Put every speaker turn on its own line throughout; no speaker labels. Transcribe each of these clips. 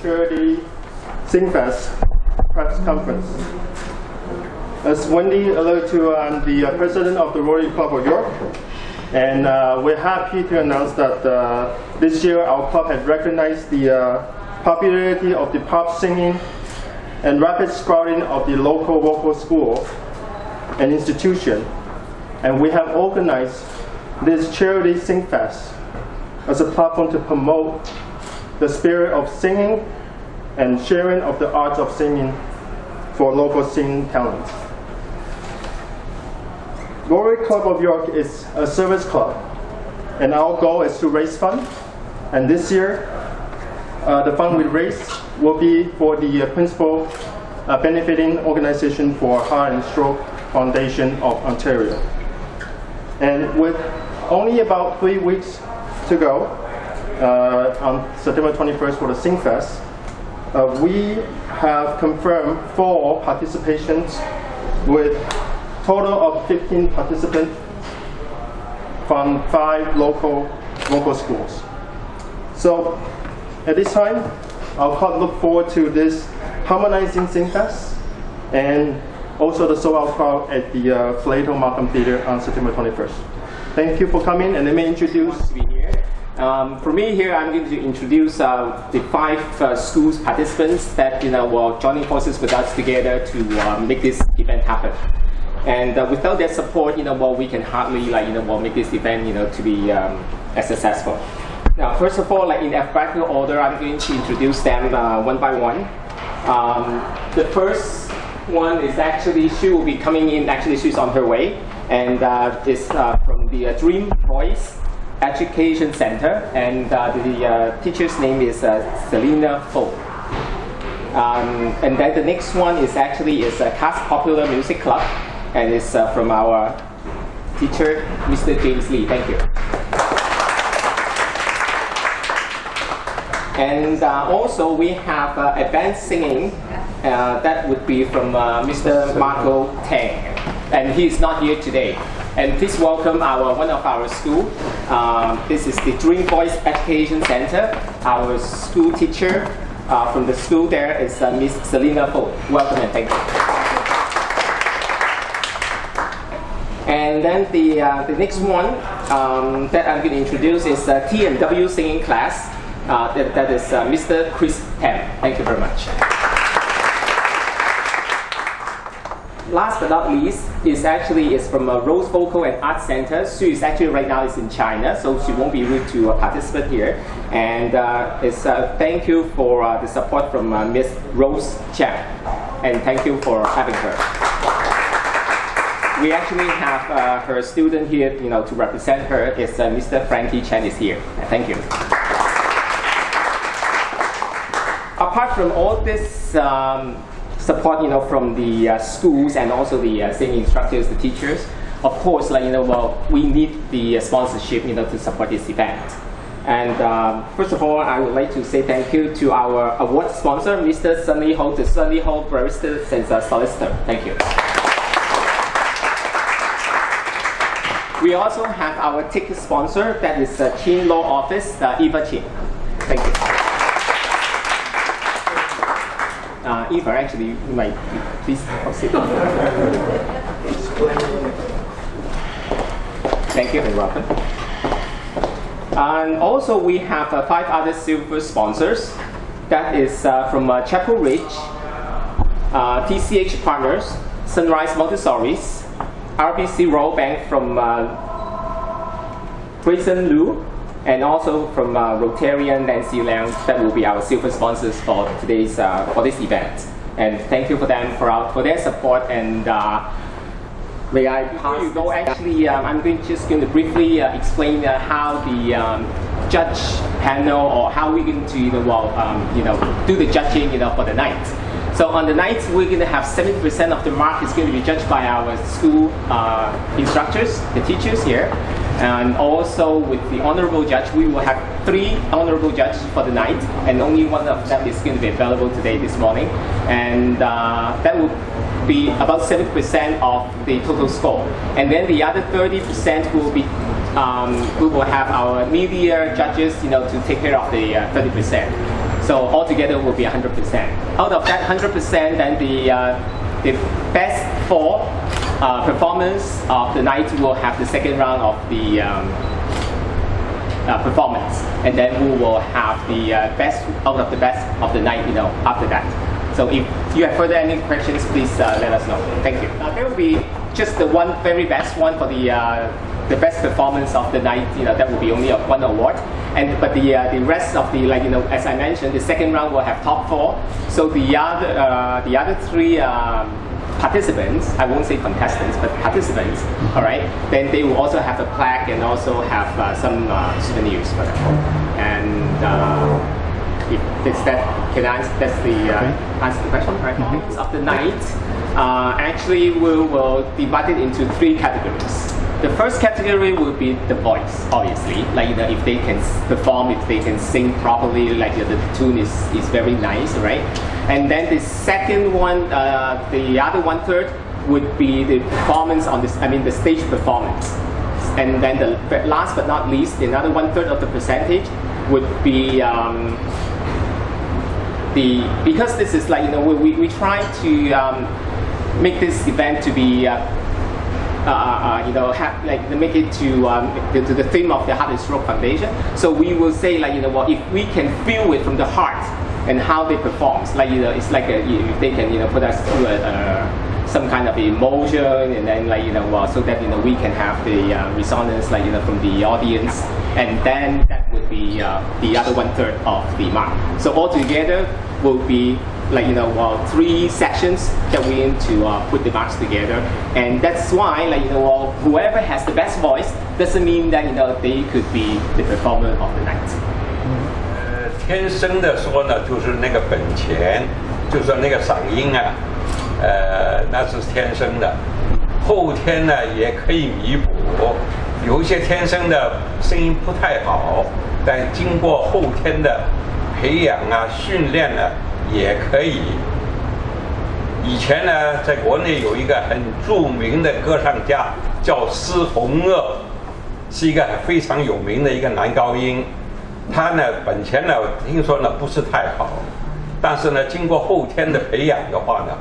Charity SingFest press conference. As Wendy alluded to, I'm the president of the Rotary Club of York, and we're happy to announce that this year our club has recognized the popularity of the pop singing and rapid sprouting of the local vocal school and institution, and we have organized this Charity SingFest as a platform to promote the spirit of singing and sharing of the arts of singing for local singing talents. Rotary Club of York is a service club, and our goal is to raise funds. And this year, the fund we raise will be for the principal benefiting organization for Heart and Stroke Foundation of Ontario. And with only about 3 weeks to go, on September 21st for the SingFest, we have confirmed 4 participations with total of 15 participants from 5 local schools. So at this time, our club look forward to this harmonizing SingFest and also the sold-out crowd at the Flato Markham Theatre on September 21st. Thank you for coming, and let me introduce.
For me here, I'm going to introduce the 5 schools participants that were joining forces with us together to make this event happen. And without their support, we can hardly make this event to be as successful. Now, first of all, in alphabetical order, I'm going to introduce them one by one. The first one is actually, she will be coming in. Actually, she's on her way, and is from the Dream Voice Education Center, and the teacher's name is Selena Fo. And then the next one is actually a Cast Popular Music Club, and it's from our teacher, Mr. James Lee. Thank you. And also we have advanced singing, that would be from Mr. Marco Tang, and he is not here today. And please welcome one of our school. This is the Dream Voice Education Center. Our school teacher from the school there is Miss Selena Fo. Welcome and thank you. And then the next one that I'm going to introduce is T&W singing class. That is Mr. Chris Tam. Thank you very much. Last but not least is from Rose Vocal and Art Center. She is actually right now is in China, so she won't be able to participate here. And it's thank you for the support from Miss Rose Chang, and thank you for having her. We actually have her student here, to represent her. Is Mr. Frankie Chen is here. Thank you. Apart from all this support, from the schools and also the singing instructors, the teachers, of course, we need the sponsorship, to support this event. And first of all, I would like to say thank you to our award sponsor, Mr. Sunny Ho, the Sunny Ho Barista and Solicitor. Thank you. We also have our ticket sponsor, that is Chin Law Office, Eva Chin. Thank you. Eva, actually, you might please sit. Thank you, and welcome. And also, we have 5 other silver sponsors. That is from Chapel Ridge, TCH Partners, Sunrise Montessori's, RBC Royal Bank from Grayson Liu, and also from Rotarian Nancy Liang. That will be our silver sponsors for today's for this event. And thank you for them for their support. And may I pass? Before you go, actually, I'm just going to briefly explain how the judge panel, or how we're going to do the judging for the night. So on the night, we're going to have 70% of the mark is going to be judged by our school instructors, the teachers here. And also with the honorable judge, we will have 3 honorable judges for the night, and only one of them is going to be available today, this morning. And that will be about 70% of the total score. And then the other 30% will be, we will have our media judges, to take care of the 30%. So altogether will be 100%. Out of that 100%, then the best 4 performance of the night will have the second round of the performance, and then we will have the best out of the best of the night, after that. So if you have further any questions, please let us know. Thank you. There will be just the one very best one for the best performance of the night. That will be only one award. But the rest of the, as I mentioned, the second round will have top 4. So the other 3 participants, I won't say contestants, but participants, all right, then they will also have a plaque and also have some souvenirs for them. And if that's the answer the question, right? Mm-hmm. Of the night, actually we will divide it into 3 categories. The first category will be the voice, obviously. If they can perform, if they can sing properly, the tune is very nice, right? And then the second one, the other 1/3 would be the performance on the stage performance. And then the last but not least, another 1/3 of the percentage would be because this is we try to make this event to be make it to the theme of the Heart and Stroke Foundation. So we will say if we can feel it from the heart and how they perform, it's if they can put us through some kind of emotion, and then so that we can have the resonance from the audience, and then that would be the other 1/3 of the mark. So altogether will be 3 sections that we aim to put the marks together, and that's why whoever has the best voice doesn't mean that they could be the performer of the night.
天生的说呢，就是那个本钱，就是说那个嗓音啊，那是天生的。后天呢也可以弥补，有一些天生的声音不太好，但经过后天的培养啊、训练呢，也可以。以前呢，在国内有一个很著名的歌唱家叫施洪鄂，是一个非常有名的一个男高音。他呢，本钱呢，听说呢不是太好，但是呢，经过后天的培养的话呢，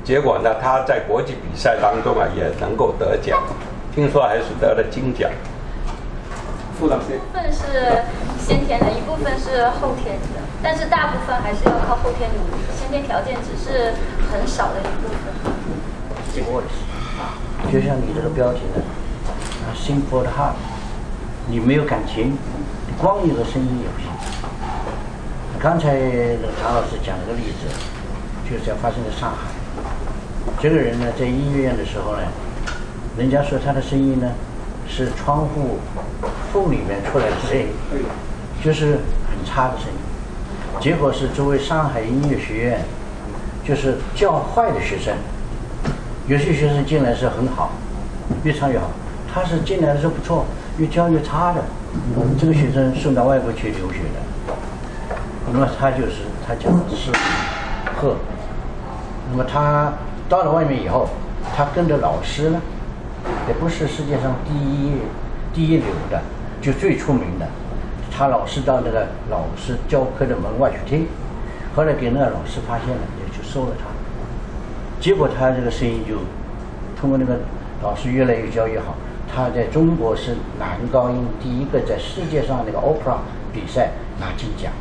结果呢，他在国际比赛当中啊也能够得奖，听说还是得了金奖。
傅老师，
一部分是先天的，一部分是后天的，但是大部分还是要靠后天努力，先天条件只是很少的一部分。
就像你这个标题呢，Sing for the heart， 你没有感情。光有个声音也不行。刚才那个常老师讲了个例子，就是发生在上海。这个人呢，在音乐院的时候呢，人家说他的声音呢是窗户缝里面出来的声音，就是很差的声音。结果是作为上海音乐学院，就是教坏的学生，有些学生进来是很好，越唱越好。他是进来的时候不错，越教越差的。这个学生送到外国去留学的，那么他讲的是鹤。那么他到了外面以后，他跟着老师呢，也不是世界上第一流的，就最出名的。他老是到那个老师教课的门外去听，后来给那个老师发现了，也就收了他。结果他这个声音就通过那个老师越来越教越好。他在中国是男高音第一个在世界上那个 opera 比赛拿金奖，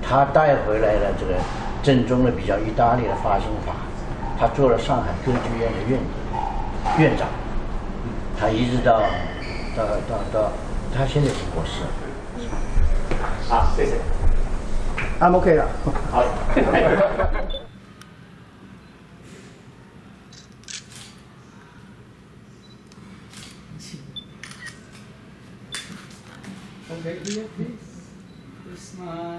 他带回来了这个正宗的比较意大利的发声法，他做了上海歌剧院的院长，他一直到他现在是博士。
好，谢谢。
I'm OK 了。
好。
Okay, here, please. Smile.